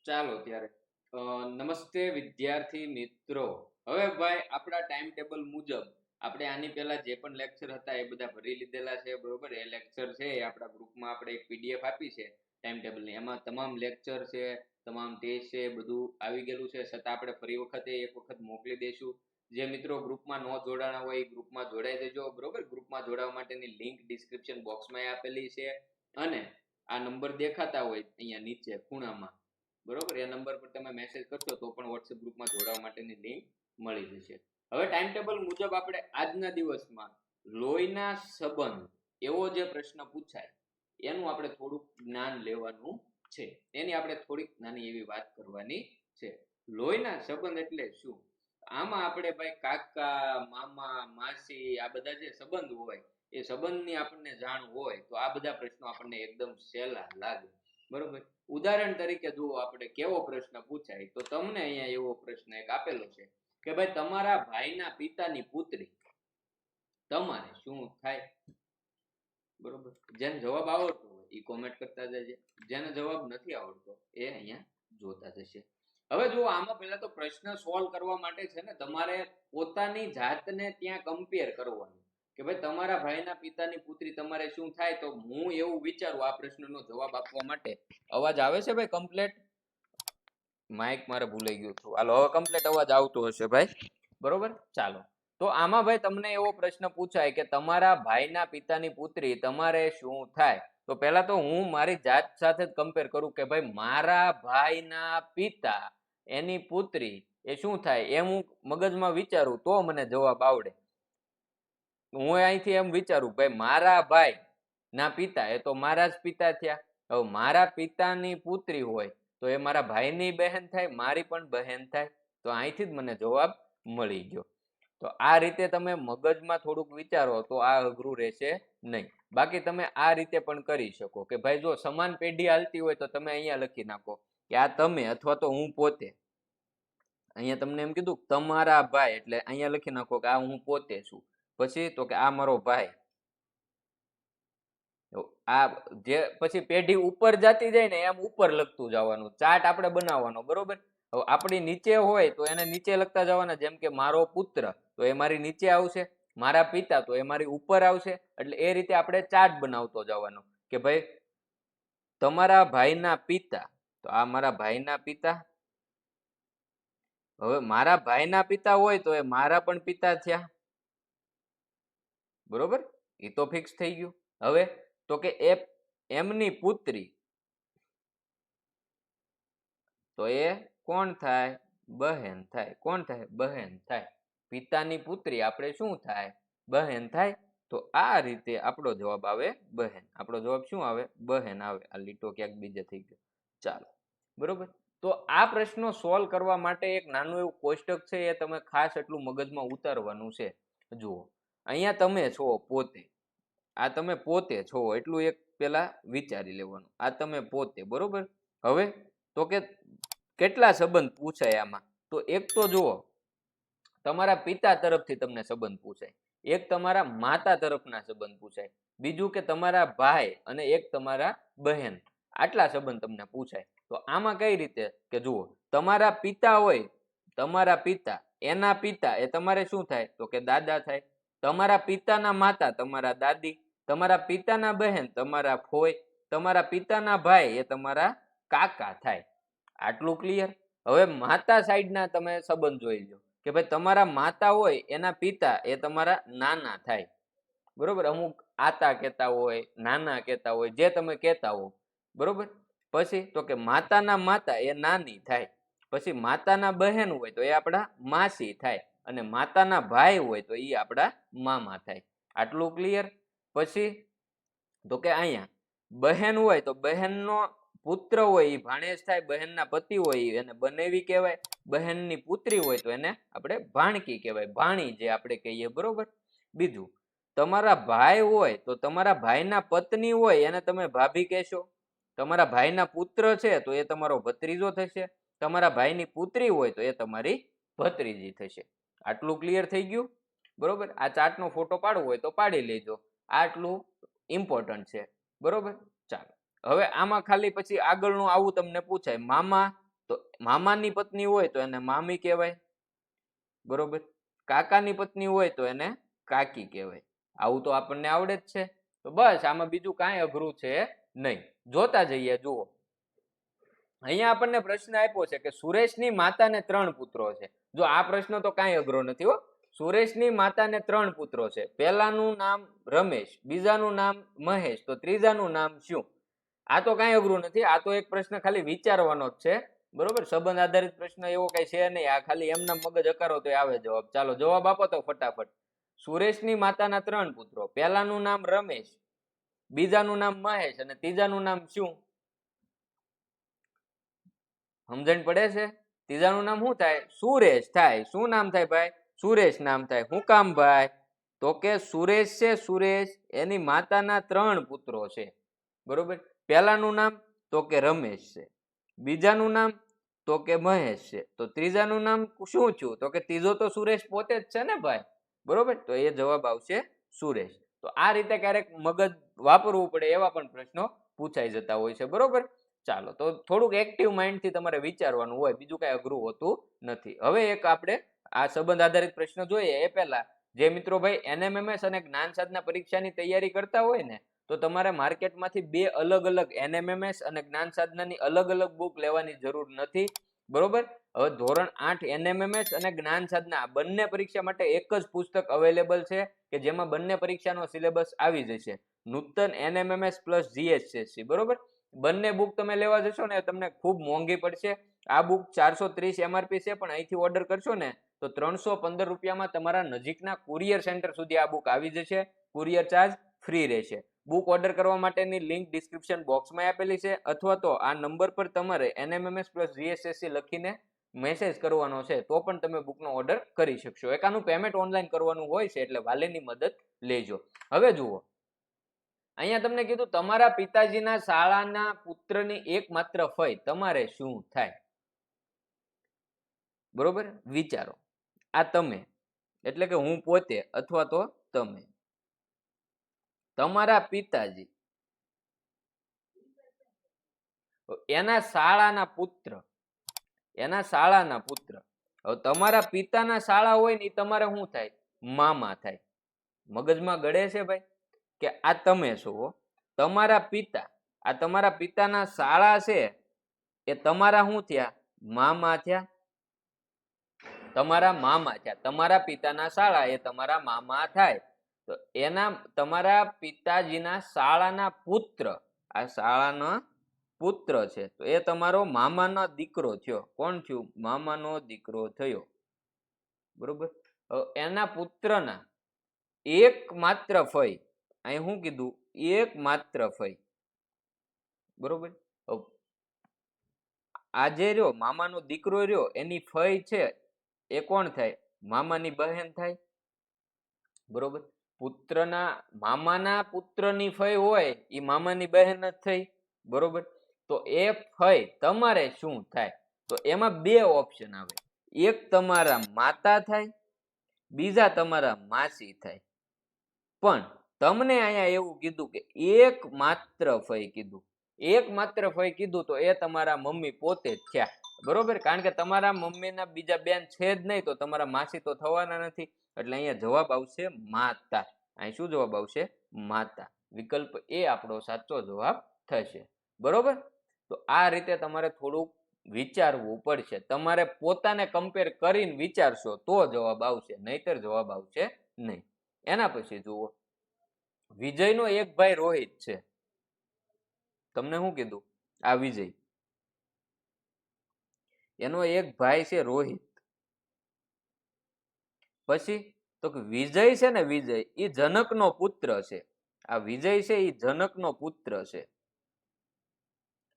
ચાલો ત્યારે નમસ્તે વિદ્યાર્થી મિત્રો. હવે ભાઈ આપણા ટાઈમ ટેબલ મુજબ આપણે આની પહેલા જે પણ લેક્ચર હતા એ બધા ભરી લીધેલા છે, બરોબર. એ લેક્ચર છે એ આપણા ગ્રુપમાં આપણે એક પીડીએફ આપી છે ટાઈમ ટેબલની. એમાં તમામ લેક્ચર છે, તમામ ટેસ્ટ છે, બધું આવી ગયેલું છે. છતાં આપણે ફરી વખતે એક વખત મોકલી દઈશું. જે મિત્રો ગ્રુપમાં ન જોડાણા હોય એ ગ્રુપમાં જોડાઈ દેજો, બરોબર. ગ્રુપમાં જોડાવા માટેની લિંક ડિસ્ક્રિપ્શન બોક્સમાં આપેલી છે, અને આ નંબર દેખાતા હોય અહીંયા નીચે ખૂણામાં, બરોબર, એ નંબર પર તમે મેસેજ કરશો તો પણ વોટ્સએપ ગ્રુપમાં જોડાવા માટેની લિંક મળી જશે. હવે ટાઈમ ટેબલ મુજબ આપણે આજના દિવસમાં લોહીના સંબંધ એવો જે પ્રશ્ન પૂછાય એનું આપણે થોડુંક જ્ઞાન લેવાનું છે. એની આપણે થોડીક નાની એવી વાત કરવાની છે. લોહીના સંબંધ એટલે શું? આમાં આપણે ભાઈ કાકા, મામા, માસી, આ બધા જે સંબંધ હોય એ સંબંધની આપણને જાણ હોય તો આ બધા પ્રશ્નો આપણને એકદમ સહેલા લાગે, બરોબર. ઉદાહરણ તરીકે જુઓ, આપણે કેવો પ્રશ્ન પૂછાય તો તમને અહીંયા એવો પ્રશ્ન એક આપેલો છે કે ભાઈ તમારા ભાઈના પિતાની પુત્રી તમારે શું થાય, બરોબર. જેને જવાબ આવડતો હોય એ કોમેન્ટ કરતા જશે, જેને જવાબ નથી આવડતો એ અહીંયા જોતા જશે. હવે જો આમાં પહેલા તો પ્રશ્ન સોલ્વ કરવા માટે છે ને તમારે પોતાની જાતને ત્યાં કમ્પેર કરવાનું કે ભાઈ તમારા ભાઈના પિતાની પુત્રી તમારે શું થાય. તો હું એવું વિચારું આ પ્રશ્નનો જવાબ આપવા માટે. અવાજ આવે છે ભાઈ કમ્પ્લેટ? માઇક મારે ભૂલાઈ ગયું હતું. હાલો હવે કમ્પ્લેટ અવાજ આવતો હશે ભાઈ, બરોબર. ચાલો, તો આમાં ભાઈ તમને એવો પ્રશ્ન પૂછાય કે તમારા ભાઈના પિતાની પુત્રી તમારે શું થાય. તો પહેલા તો હું મારી જાત સાથે જ કમ્પેર કરું કે ભાઈ મારા ભાઈના પિતા એની પુત્રી એ શું થાય એમ હું મગજમાં વિચારું તો મને જવાબ આવડે. હું અહીંથી એમ વિચારું ભાઈ મારા ભાઈ ના પિતા એ તો મારા જ પિતા થયા. હવે મારા પિતાની પુત્રી હોય તો એ મારા ભાઈની બહેન થાય, મારી પણ બહેન થાય. તો અહીંથી જ મને જવાબ મળી ગયો. તો આ રીતે તમે મગજમાં થોડુંક વિચારો તો આ અઘરું રહેશે નહીં. બાકી તમે આ રીતે પણ કરી શકો કે ભાઈ જો સમાન પેઢી હાલતી હોય તો તમે અહીંયા લખી નાખો કે આ તમે અથવા તો હું પોતે. અહીંયા તમને એમ કીધું તમારા ભાઈ એટલે અહીંયા લખી નાખો કે આ હું પોતે છું. પછી તો કે આ મારો ભાઈ. આ જે પછી પેઢી ઉપર જતી જાય ને એમ ઉપર લખતું જવાનું. ચાર્ટ આપણે બનાવવાનો, બરોબર. હવે આપણી નીચે હોય તો એને નીચે લખતા જવાના. જેમ કે મારો પુત્ર તો એ મારી નીચે આવશે, મારા પિતા તો એ મારી ઉપર આવશે. એટલે એ રીતે આપણે ચાર્ટ બનાવતો જવાનો કે ભાઈ તમારા ભાઈના પિતા, તો આ મારા ભાઈના પિતા. હવે મારા ભાઈના પિતા હોય તો એ મારા પણ પિતા થયા, બરોબર. એ તો ફિક્સ થઈ ગયું. હવે તો કે એમની પુત્રી તો એ કોણ થાય? બહેન થાય. કોણ થાય? બહેન થાય. પિતાની પુત્રી આપણે શું થાય? બહેન થાય. તો આ રીતે આપણો જવાબ આવે બહેન. આપણો જવાબ શું આવે? બહેન આવે. આ લીટો ક્યાંક બીજે થઈ ગયો. ચાલો, બરોબર. તો આ પ્રશ્નો સોલ્વ કરવા માટે એક નાનું એવું કોષ્ટક છે, એ તમે ખાસ એટલું મગજમાં ઉતારવાનું છે. જુઓ, અહીંયા તમે છો પોતે, આ તમે પોતે છો એટલું એક પેલા વિચારી લેવાનું. આ તમે પોતે, બરોબર. હવે તો કે કેટલા સંબંધ પૂછાય આમાં? તો એક તો જુઓ તમારા પિતા તરફથી તમને સંબંધ પૂછાય, એક તમારા માતા તરફના સંબંધ પૂછાય, બીજું કે તમારા ભાઈ અને એક તમારા બહેન. આટલા સંબંધ તમને પૂછાય. તો આમાં કઈ રીતે કે જુઓ તમારા પિતા હોય, તમારા પિતા એના પિતા એ તમારે શું થાય? તો કે દાદા થાય. તમારા પિતાના માતા તમારા દાદી, તમારા પિતાના બહેન તમારા ફોઈ, તમારા પિતાના ભાઈ એ તમારા કાકા થાય. આટલું ક્લિયર? હવે માતા સાઈડના તમે સંબંધ જોઈ લો કે ભાઈ તમારા માતા હોય એના પિતા એ તમારા નાના થાય, બરોબર. અમુક આતા કહેતા હોય, નાના કહેતા હોય, જે તમે કહેતા હો, બરોબર. પછી તો કે માતાના માતા એ નાની થાય. પછી માતાના બહેન હોય તો એ આપણા માસી થાય, અને માતાના ભાઈ હોય તો એ આપણા મામા થાય. આટલું ક્લિયર? પછી તો કે અહીંયા બહેન હોય તો બહેનનો પુત્ર હોય એ ભાણેજ થાય, બહેનના પતિ હોય એને બનેવી કહેવાય, બહેનની પુત્રી હોય તો એને આપણે ભાણકી કહેવાય, ભાણી જે આપણે કહીએ, બરોબર. બીજું તમારા ભાઈ હોય તો તમારા ભાઈના પત્ની હોય એને તમે ભાભી કહેશો, તમારા ભાઈના પુત્ર છે તો એ તમારો ભત્રીજો થશે, તમારા ભાઈની પુત્રી હોય તો એ તમારી ભત્રીજી થશે. આટલું ક્લિયર થઈ ગયું, બરોબર. આ ચાર્ટનો ફોટો પાડવો હોય તો પાડી લેજો, આટલું ઇમ્પોર્ટન્ટ છે, બરોબર. ચાલો, હવે આમાં ખાલી પછી આગળનું આવું તમને પૂછાય મામા તો મામાની પત્ની હોય તો એને મામી કહેવાય, બરોબર. કાકાની પત્ની હોય તો એને કાકી કહેવાય. આવું તો આપણને આવડે જ છે. તો બસ આમાં બીજું કાંઈ અઘરું છે નહીં. જોતા જઈએ. જુઓ, અહીંયા આપણને પ્રશ્ન આપ્યો છે કે સુરેશની માતાને 3 પુત્રો છે. જો આ પ્રશ્ન તો કાંઈ અઘરો નથી હો. સુરેશની માતાને 3 પુત્રો છે. પહેલાનું નામ રમેશ, બીજાનું નામ મહેશ, તો ત્રીજાનું નામ શું? આ તો કાંઈ અઘરું નથી. આ તો એક પ્રશ્ન ખાલી વિચારવાનો જ છે, બરોબર. સંબંધ આધારિત પ્રશ્ન એવો કઈ છે નહીં. આ ખાલી એમના મગજ અકારો તો આવે જવાબ. ચાલો જવાબ આપો તો ફટાફટ. સુરેશની માતાના 3 પુત્રો. પહેલાનું નામ રમેશ, બીજાનું નામ મહેશ અને ત્રીજાનું નામ શું? સમજણ પડે છે? ત્રીજાનું નામ શું થાય? સુરેશ થાય. શું નામ થાય ભાઈ? સુરેશ નામ થાય. શું કામ ભાઈ? તો કે સુરેશ છે, સુરેશ એની માતાના 3 પુત્રો છે, બરોબર. પહેલાનું નામ તો કે રમેશ છે, બીજાનું નામ તો કે મહેશ છે, તો ત્રીજાનું નામ શું થયું? તો કે ત્રીજો તો સુરેશ પોતે જ છે ને ભાઈ, બરોબર. તો એ જવાબ આવશે સુરેશ. તો આ રીતે ક્યારેક મગજ વાપરવું પડે એવા પણ પ્રશ્નો પૂછાઈ જતા હોય છે, બરોબર. ચાલો, તો થોડુંક એક્ટિવ માઇન્ડથી તમારે વિચારવાનું હોય, બીજું કાંઈ અઘરું હોતું નથી. હવે એક આપણે આ સંબંધ આધારિત પ્રશ્ન જોઈએ એ પહેલા જે મિત્રો ભાઈ NMMS અને જ્ઞાન સાધના પરીક્ષાની તૈયારી કરતા હોય ને, તો તમારે માર્કેટમાંથી 2 અલગ અલગ NMMS અને જ્ઞાન સાધનાની અલગ અલગ બુક લેવાની જરૂર નથી, બરોબર. હવે ધોરણ 8 NMMS અને જ્ઞાન સાધના બંને પરીક્ષા માટે એક જ પુસ્તક અવેલેબલ છે કે જેમાં બંને પરીક્ષાનો સિલેબસ આવી જશે. નૂતન NMMS પ્લસ GSSC, બરોબર. બંને બુક તમે લેવા જશો ને તમને ખૂબ મોંઘી પડશે. આ બુક 430 MRP છે, પણ અહીંથી ઓર્ડર કરશો ને તો 315 રૂપિયામાં તમારા નજીકના કુરિયર સેન્ટર સુધી આ બુક આવી જશે. કુરિયર ચાર્જ ફ્રી રહેશે. બુક ઓર્ડર કરવા માટેની લિંક ડિસ્ક્રિપ્શન બોક્સમાં આપેલી છે, અથવા તો આ નંબર પર તમારે NMMS પ્લસ GSSC લખીને મેસેજ કરવાનો છે તો પણ તમે બુકનો ઓર્ડર કરી શકશો. એકાનું પેમેન્ટ ઓનલાઈન કરવાનું હોય છે, એટલે વાલીની મદદ લેજો. હવે જુઓ, અહીંયા તમને કીધું તમારા પિતાજીના શાળાના પુત્રની એકમાત્ર ફઈ તમારે શું થાય? બરોબર, વિચારો. આ તમે એટલે કે હું પોતે અથવા તો તમે. તમારા પિતાજી એના શાળાના પુત્ર, એના શાળાના પુત્ર. હવે તમારા પિતાના શાળા હોય ને એ તમારે શું થાય? મામા થાય. મગજમાં ગળે છે ભાઈ કે આ તમે છો, તમારા પિતા, આ તમારા પિતાના શાળા છે એ તમારા શું થયા? મામા થયા. તમારા મામા થયા. તમારા પિતાના શાળા એ તમારા મામા થાય. તો એના તમારા પિતાજીના શાળાના પુત્ર, આ શાળાના પુત્ર છે તો એ તમારો મામાનો દીકરો થયો. કોણ થયું? મામાનો દીકરો થયો, બરોબર. એના પુત્રના એકમાત્ર ફઈ, અહીં શું કીધું? એકમાત્ર ફઈ, બરોબર. આજે રહ્યો મામાનો દીકરો રહ્યો એની ફઈ છે એ કોણ થાય? મામાની બહેન થાય, બરોબર. પુત્રના મામાના પુત્રની ફઈ હોય એ મામાની બહેન જ થઈ, બરોબર. તો એ ફઈ તમારે શું થાય? તો એમાં 2 ઓપ્શન આવે. એક તમારા માતા થાય, બીજા તમારા માસી થાય. પણ તમને અહીંયા એવું કીધું કે એકમાત્ર ફઈ કીધું. એકમાત્ર ફઈ કીધું તો એ તમારા મમ્મી પોતે જ થયા, બરોબર. કારણ કે તમારા મમ્મીના બીજા બેન છે જ નહીં, તો તમારા માસી તો થવાના નથી. એટલે અહીંયા જવાબ આવશે માતા. અહીં શું જવાબ આવશે? માતા. વિકલ્પ એ આપણો સાચો જવાબ થશે, બરોબર. તો આ રીતે તમારે થોડુંક વિચારવું પડશે. તમારે પોતાને કમ્પેર કરીને વિચારશો તો જવાબ આવશે, નહીતર જવાબ આવશે નહીં. એના પછી જુઓ, વિજયનો એક ભાઈ રોહિત છે. તમને શું કીધું? આ વિજય, એનો એક ભાઈ છે રોહિત. પછી તો કે વિજય છે ને, વિજય એ જનકનો પુત્ર છે. આ વિજય છે એ જનકનો પુત્ર છે,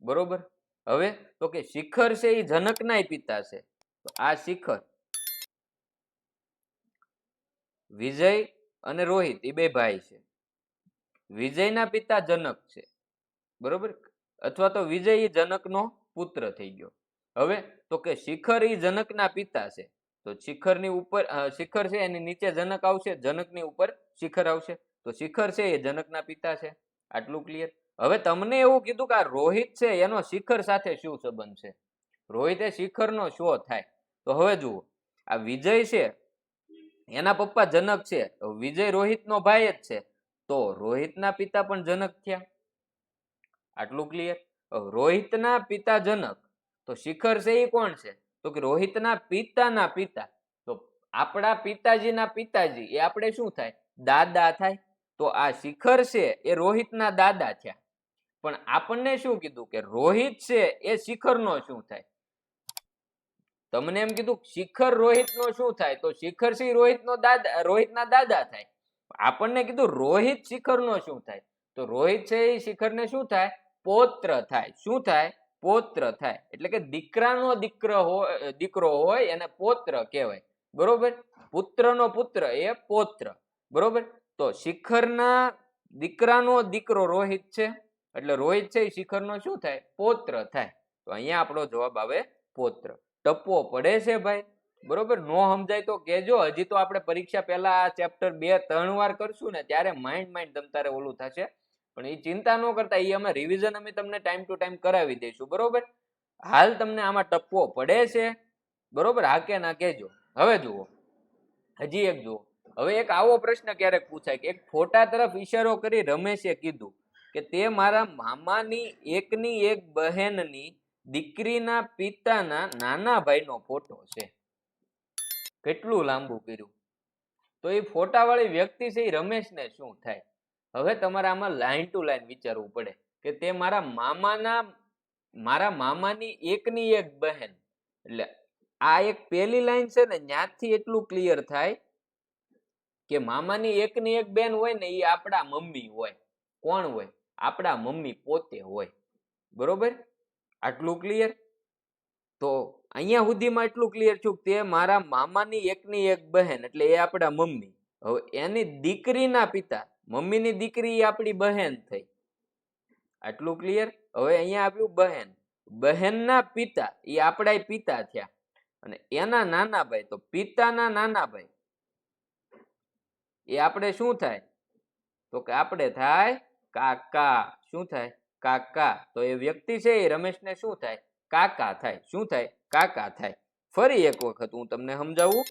બરોબર. હવે તો કે શિખર છે એ જનકના પિતા છે. તો આ શિખર, વિજય અને રોહિત એ 2 ભાઈ છે. વિજયના પિતા જનક છે, બરોબર. અથવા તો વિજય એ જનકનો પુત્ર થઈ ગયો. હવે તો કે શિખર એ જનકના પિતા છે. તો શિખરની ઉપર શિખર છે એની નીચે જનક આવશે, જનકની ઉપર શિખર આવશે. તો શિખર છે એ જનકના પિતા છે. આટલું ક્લિયર. હવે તમને એવું કીધું કે આ રોહિત છે એનો શિખર સાથે શું સંબંધ છે? રોહિત એ શિખરનો શો થાય. તો હવે જુઓ, આ વિજય છે એના પપ્પા જનક છે, વિજય રોહિતનો ભાઈ જ છે, તો રોહિતના પિતા પણ જનક થયા. આટલું ક્લિયર? રોહિતના પિતા જનક, તો શિખર છે એ કોણ છે? તો કે રોહિતના પિતાના પિતા. તો આપણા પિતાજીના પિતાજી એ આપણે શું થાય? દાદા થાય. તો આ શિખર છે એ રોહિતના દાદા થયા. પણ આપણને શું કીધું કે રોહિત છે એ શિખરનો શું થાય? તમને એમ કીધું શિખર રોહિતનો શું થાય? તો શિખર છે રોહિતનો દાદા, રોહિતના દાદા થાય. આપણને કીધું રોહિત શિખરનો શું થાય? તો રોહિત છે એ શિખરને શું થાય? પૌત્ર થાય. શું થાય? પૌત્ર થાય. એટલે કે દીકરાનો દીકરો હોય એને પૌત્ર કહેવાય. બરોબર? પુત્રનો પુત્ર એ પૌત્ર. બરોબર? તો શિખરના દીકરાનો દીકરો રોહિત છે, એટલે રોહિત છે એ શિખરનો શું થાય? પૌત્ર થાય. તો અહીંયા આપણો જવાબ આવે પૌત્ર. ટપ્પો પડે છે ભાઈ? બરોબર? નો સમજાય તો કહેજો. હજી તો આપણે પરીક્ષા પહેલા આ ચેપ્ટર 2-3 વાર કરશું ને ત્યારે માઇન્ડ તમતારે ઓલું થશે. પણ એ ચિંતા ન કરતા, એ અમે રિવિઝન અમે તમને ટાઈમ ટુ ટાઈમ કરાવી દઈશું. બરોબર? હાલ તમને આમાં ટપ્પો પડે છે? બરોબર? હા કે ના કહેજો. હવે જુઓ, હજી એક જુઓ. હવે એક આવો પ્રશ્ન ક્યારેક પૂછાય કે એક ફોટા તરફ ઈશારો કરી રમેશે કીધું કે તે મારા મામાની એકની એક બહેનની દીકરીના પિતાના નાના ભાઈનો ફોટો છે. કેટલું લાંબુ કર્યું? તો એ ફોટાવાળી વ્યક્તિ છે એ રમેશને શું થાય? હવે તમારે આમાં લાઈન ટુ લાઈન વિચારવું પડે કે તે મારા મામાની એકની એક બહેન. એટલે આ એક પહેલી લાઈન છે ને, ત્યાંથી એટલું ક્લિયર થાય કે મામાની એકની એક બેન હોય ને એ આપણા મમ્મી હોય. કોણ હોય? આપણા મમ્મી પોતે હોય. બરોબર? આટલું ક્લિયર? તો અહીંયા સુધીમાં એટલું ક્લિયર છું કે તે મારા મામાની એકની એક બહેન, એટલે એ આપણા મમ્મી. હવે એની દીકરીના પિતા, મમ્મીની દીકરી એ આપણી બહેન થઈ. આટલું ક્લિયર? હવે અહીંયા આપ્યું બહેન. બહેનના પિતા એ આપણા પિતા થયા. અને એના નાના ભાઈ, તો પિતાના નાના ભાઈ એ આપણે શું થાય? તો કે આપણે થાય કાકા. શું થાય? કાકા. તો એ વ્યક્તિ છે એ રમેશને શું થાય? કાકા થાય. શું થાય? કાકા થાય. ફરી એક વખત હું તમને સમજાવું.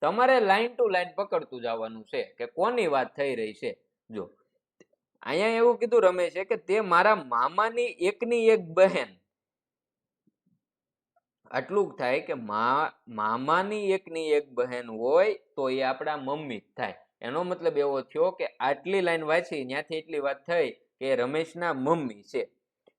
તમારે લાઈન ટુ લાઈન પકડતું જવાનું છે કે કોની વાત થઈ રહી છે. જો અહીંયા એવું કીધું રમેશે કે તે મારા મામાની એકની એક બહેન. આટલું થાય કે મામાની એકની એક બહેન હોય તો એ આપણા મમ્મી જ થાય. એનો મતલબ એવો થયો કે આટલી લાઈન વાંચી ત્યાંથી એટલી વાત થઈ કે રમેશના મમ્મી છે.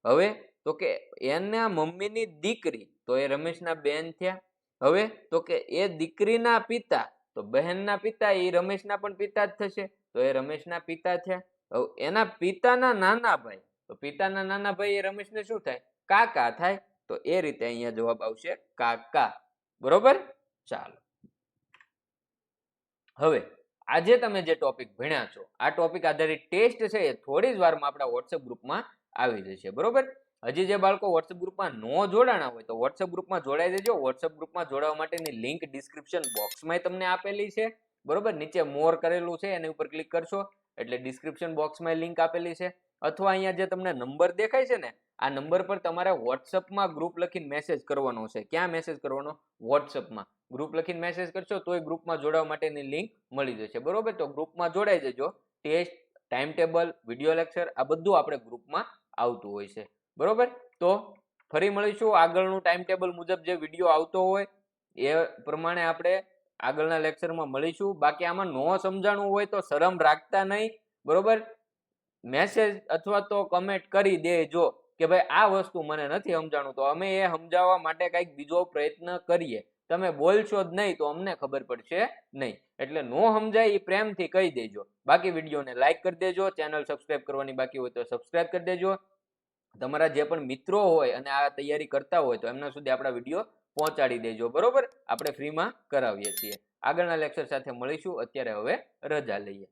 હવે તો કે એના મમ્મીની દીકરી, તો એ રમેશના બેન થયા. હવે તો કે એ દીકરીના પિતા, તો બહેનના પિતા એ રમેશના પણ પિતા જ થશે, તો એ રમેશના પિતા થયા. હવે એના પિતાના નાના ભાઈ, તો પિતાના નાના ભાઈ એ રમેશને શું થાય? કાકા થાય. તો એ રીતે અહીંયા જવાબ આવશે કાકા. બરોબર? ચાલો, હવે આજે તમે જે ટોપિક ભણ્યા છો, આ ટોપિક આધારિત ટેસ્ટ છે એ થોડી જ વારમાં આપણા વોટ્સએપ ગ્રુપમાં આવી જશે. બરોબર? હજી જે બાળકો વોટ્સએપ ગ્રુપમાં ન જોડાણા હોય તો વોટ્સએપ ગ્રુપમાં જોડાઈ દેજો. વોટ્સએપ ગ્રુપમાં જોડાવા માટેની લિંક ડિસ્ક્રિપ્શન બોક્સમાં તમને આપેલી છે. બરોબર? નીચે મોર કરેલું છે એની ઉપર ક્લિક કરશો એટલે ડિસ્ક્રિપ્શન બોક્સમાં લિંક આપેલી છે. અથવા અહીંયા જે તમને નંબર દેખાય છે ને, આ નંબર પર તમારે વોટ્સએપમાં ગ્રુપ લખીને મેસેજ કરવાનો છે. ક્યાં મેસેજ કરવાનો? વોટ્સએપમાં ગ્રુપ લખીને મેસેજ કરશો તો એ ગ્રુપમાં જોડાવા માટેની લિંક મળી જશે. બરોબર? તો ગ્રુપમાં જોડાઈ જજો. Test, time table, video lecture આ બધું આપણે ગ્રુપમાં આવતું હોય છે. બરોબર? તો ફરી મળીશું. આગળનું ટાઈમ ટેબલ મુજબ જે વિડીયો આવતો હોય એ પ્રમાણે આપણે આગળના લેક્ચરમાં મળીશું. બાકી આમાં ન સમજાણું હોય તો શરમ રાખતા નહીં. બરોબર? મેસેજ અથવા તો કમેન્ટ કરી દેજો કે ભાઈ આ વસ્તુ મને નથી સમજાણું, તો અમે એ સમજાવવા માટે કંઈક બીજો પ્રયત્ન કરીએ. તમે બોલશો જ નહીં તો અમને ખબર પડશે નહીં. એટલે નો સમજાય એ પ્રેમથી કહી દેજો. બાકી વિડીયોને લાઈક કરી દેજો. ચેનલ સબસ્ક્રાઇબ કરવાની બાકી હોય તો સબસ્ક્રાઇબ કરી દેજો. તમારા જે પણ મિત્રો હોય અને આ તૈયારી કરતા હોય તો એમના સુધી આપણા વિડીયો પહોંચાડી દેજો. બરોબર? આપણે ફ્રીમાં કરાવીએ છીએ. આગળના લેક્ચર સાથે મળીશું. અત્યારે હવે રજા લઈએ.